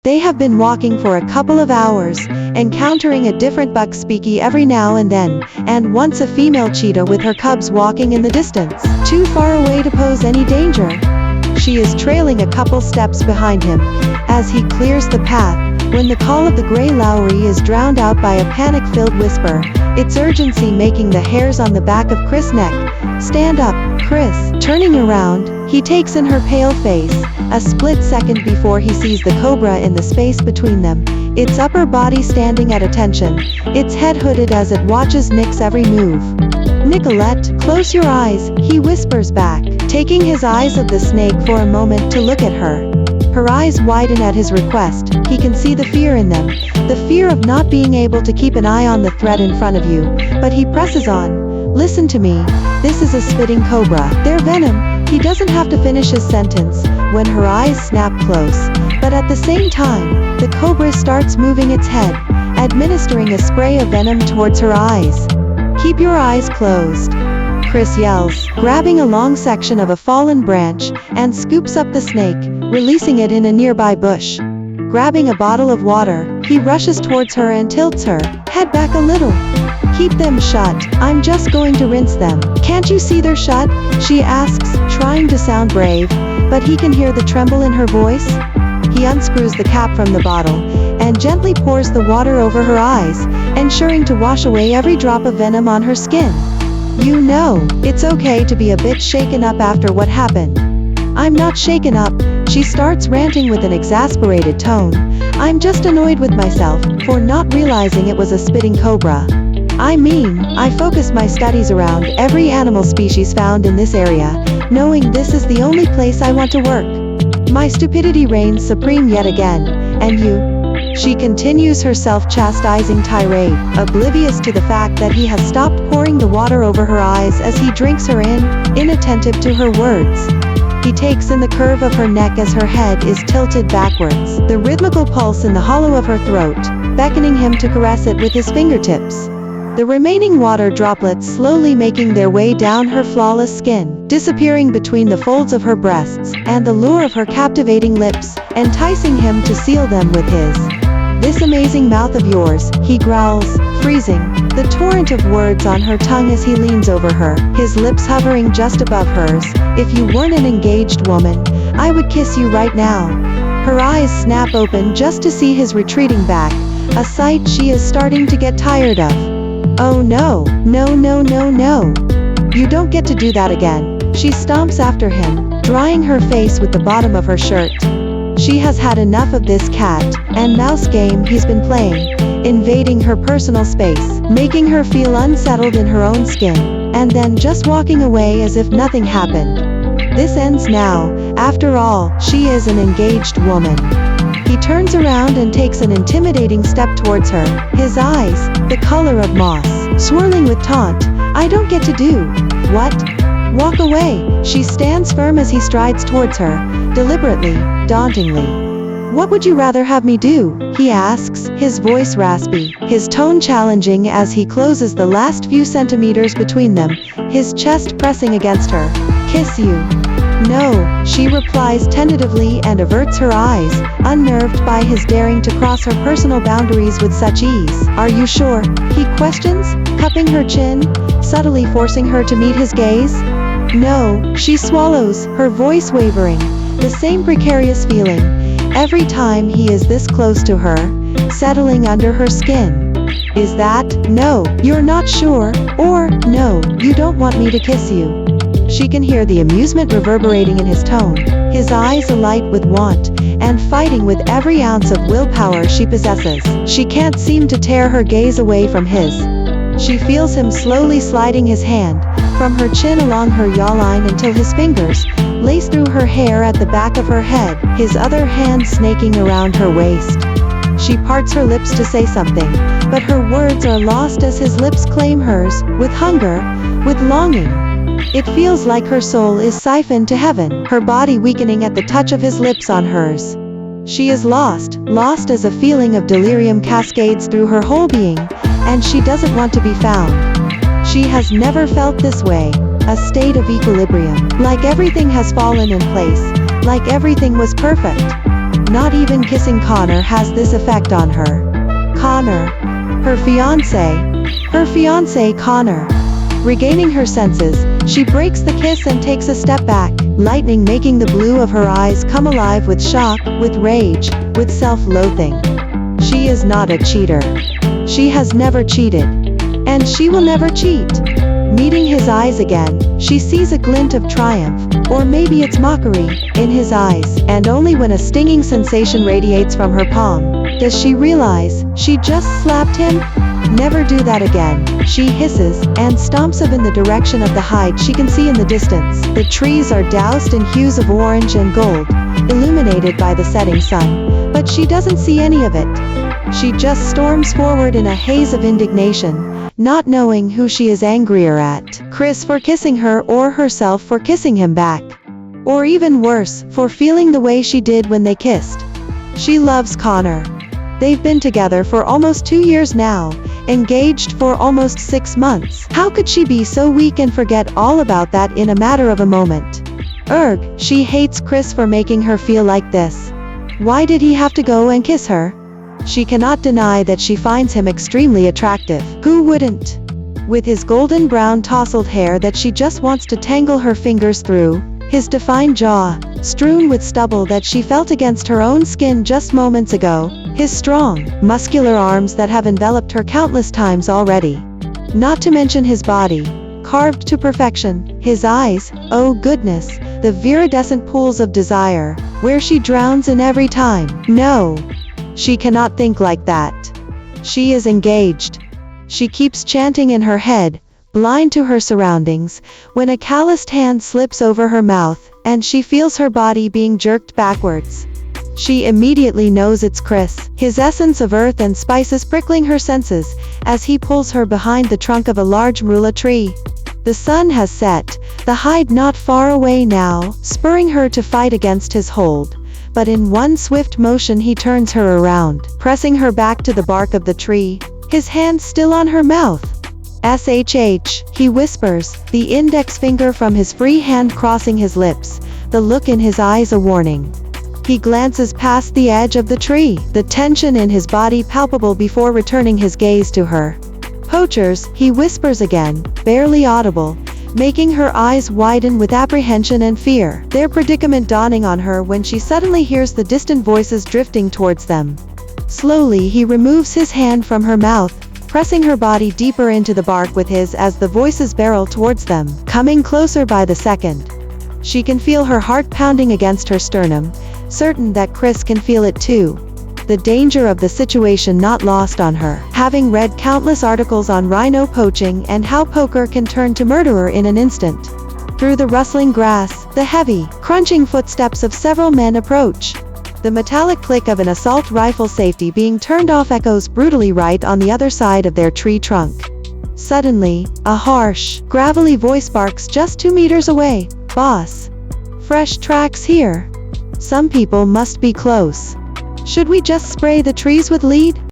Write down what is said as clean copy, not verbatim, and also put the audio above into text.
They have been walking for a couple of hours, encountering a different buck speaky every now and then, and once a female cheetah with her cubs walking in the distance, too far away to pose any danger. She is trailing a couple steps behind him, as he clears the path, when the call of the gray Lowry is drowned out by a panic-filled whisper, its urgency making the hairs on the back of Chris' neck stand up. Chris, turning around, he takes in her pale face, a split second before he sees the cobra in the space between them, its upper body standing at attention, its head hooded as it watches Nick's every move. "Nicolette, close your eyes," he whispers back, taking his eyes of the snake for a moment to look at her. Her eyes widen at his request. He can see the fear in them, the fear of not being able to keep an eye on the threat in front of you, but he presses on. "Listen to me, this is a spitting cobra. Their venom," he doesn't have to finish his sentence, when her eyes snap close, but at the same time, the cobra starts moving its head, administering a spray of venom towards her eyes. "Keep your eyes closed," Chris yells, grabbing a long section of a fallen branch, and scoops up the snake, releasing it in a nearby bush. Grabbing a bottle of water, he rushes towards her and tilts her head back a little. "Keep them shut, I'm just going to rinse them." "Can't you see they're shut?" she asks, trying to sound brave, but he can hear the tremble in her voice. He unscrews the cap from the bottle, and gently pours the water over her eyes, ensuring to wash away every drop of venom on her skin. "You know, it's okay to be a bit shaken up after what happened." "I'm not shaken up," she starts ranting with an exasperated tone. "I'm just annoyed with myself for not realizing it was a spitting cobra. I mean, I focused my studies around every animal species found in this area, knowing this is the only place I want to work. My stupidity reigns supreme yet again, and you..." She continues her self-chastising tirade, oblivious to the fact that he has stopped pouring the water over her eyes as he drinks her in, inattentive to her words. He takes in the curve of her neck as her head is tilted backwards, the rhythmical pulse in the hollow of her throat, beckoning him to caress it with his fingertips. The remaining water droplets slowly making their way down her flawless skin, disappearing between the folds of her breasts, and the lure of her captivating lips, enticing him to seal them with his. "This amazing mouth of yours," he growls, freezing, the torrent of words on her tongue as he leans over her, his lips hovering just above hers. "If you weren't an engaged woman, I would kiss you right now." Her eyes snap open just to see his retreating back, a sight she is starting to get tired of. "Oh no, no, no, no, no. You don't get to do that again." She stomps after him, drying her face with the bottom of her shirt. She has had enough of this cat and mouse game he's been playing, invading her personal space, making her feel unsettled in her own skin, and then just walking away as if nothing happened. This ends now, after all, she is an engaged woman. He turns around and takes an intimidating step towards her, his eyes, the color of moss, swirling with taunt. "I don't get to do..." "What?" "Walk away." She stands firm as he strides towards her, deliberately, dauntingly. "What would you rather have me do?" he asks, his voice raspy, his tone challenging as he closes the last few centimeters between them, his chest pressing against her. "Kiss you." "No," she replies tentatively and averts her eyes, unnerved by his daring to cross her personal boundaries with such ease. "Are you sure?" he questions, cupping her chin, subtly forcing her to meet his gaze. "No," she swallows, her voice wavering, the same precarious feeling, every time he is this close to her, settling under her skin. "Is that, no, you're not sure, or, no, you don't want me to kiss you?" She can hear the amusement reverberating in his tone, his eyes alight with want, and fighting with every ounce of willpower she possesses. She can't seem to tear her gaze away from his. She feels him slowly sliding his hand, from her chin along her jawline until his fingers lace through her hair at the back of her head, his other hand snaking around her waist. She parts her lips to say something, but her words are lost as his lips claim hers, with hunger, with longing. It feels like her soul is siphoned to heaven, her body weakening at the touch of his lips on hers. She is lost, lost as a feeling of delirium cascades through her whole being, and she doesn't want to be found. She has never felt this way, a state of equilibrium, like everything has fallen in place, like everything was perfect. Not even kissing Connor has this effect on her. Connor. Her fiancé Connor. Regaining her senses, she breaks the kiss and takes a step back, lightning making the blue of her eyes come alive with shock, with rage, with self-loathing. She is not a cheater. She has never cheated. And she will never cheat. Meeting his eyes again, she sees a glint of triumph, or maybe it's mockery, in his eyes, and only when a stinging sensation radiates from her palm, does she realize she just slapped him? Never do that again, she hisses, and stomps up in the direction of the hide she can see in the distance. The trees are doused in hues of orange and gold, illuminated by the setting sun, but she doesn't see any of it. She just storms forward in a haze of indignation, not knowing who she is angrier at, Chris for kissing her or herself for kissing him back. Or even worse, for feeling the way she did when they kissed. She loves Connor. They've been together for almost 2 years now, engaged for almost 6 months. How could she be so weak and forget all about that in a matter of a moment? She hates Chris for making her feel like this. Why did he have to go and kiss her? She cannot deny that she finds him extremely attractive. Who wouldn't? With his golden brown tousled hair that she just wants to tangle her fingers through, his defined jaw, strewn with stubble that she felt against her own skin just moments ago, his strong, muscular arms that have enveloped her countless times already. Not to mention his body, carved to perfection, his eyes, oh goodness, the viridescent pools of desire, where she drowns in every time. No. She cannot think like that. She is engaged. She keeps chanting in her head, blind to her surroundings, when a calloused hand slips over her mouth, and she feels her body being jerked backwards. She immediately knows it's Chris, his essence of earth and spices prickling her senses, as he pulls her behind the trunk of a large marula tree. The sun has set, the hide not far away now, spurring her to fight against his hold. But in one swift motion he turns her around, pressing her back to the bark of the tree, his hand still on her mouth. "SHH, he whispers, the index finger from his free hand crossing his lips, the look in his eyes a warning. He glances past the edge of the tree, the tension in his body palpable before returning his gaze to her. "Poachers," he whispers again, barely audible, making her eyes widen with apprehension and fear, their predicament dawning on her when she suddenly hears the distant voices drifting towards them. Slowly he removes his hand from her mouth, pressing her body deeper into the bark with his as the voices barrel towards them, coming closer by the second. She can feel her heart pounding against her sternum, certain that Chris can feel it too. The danger of the situation not lost on her, having read countless articles on rhino poaching and how poker can turn to murderer in an instant. Through the rustling grass, the heavy, crunching footsteps of several men approach. The metallic click of an assault rifle safety being turned off echoes brutally right on the other side of their tree trunk. Suddenly, a harsh, gravelly voice barks just 2 meters away, "Boss. Fresh tracks here. Some people must be close. Should we just spray the trees with lead?"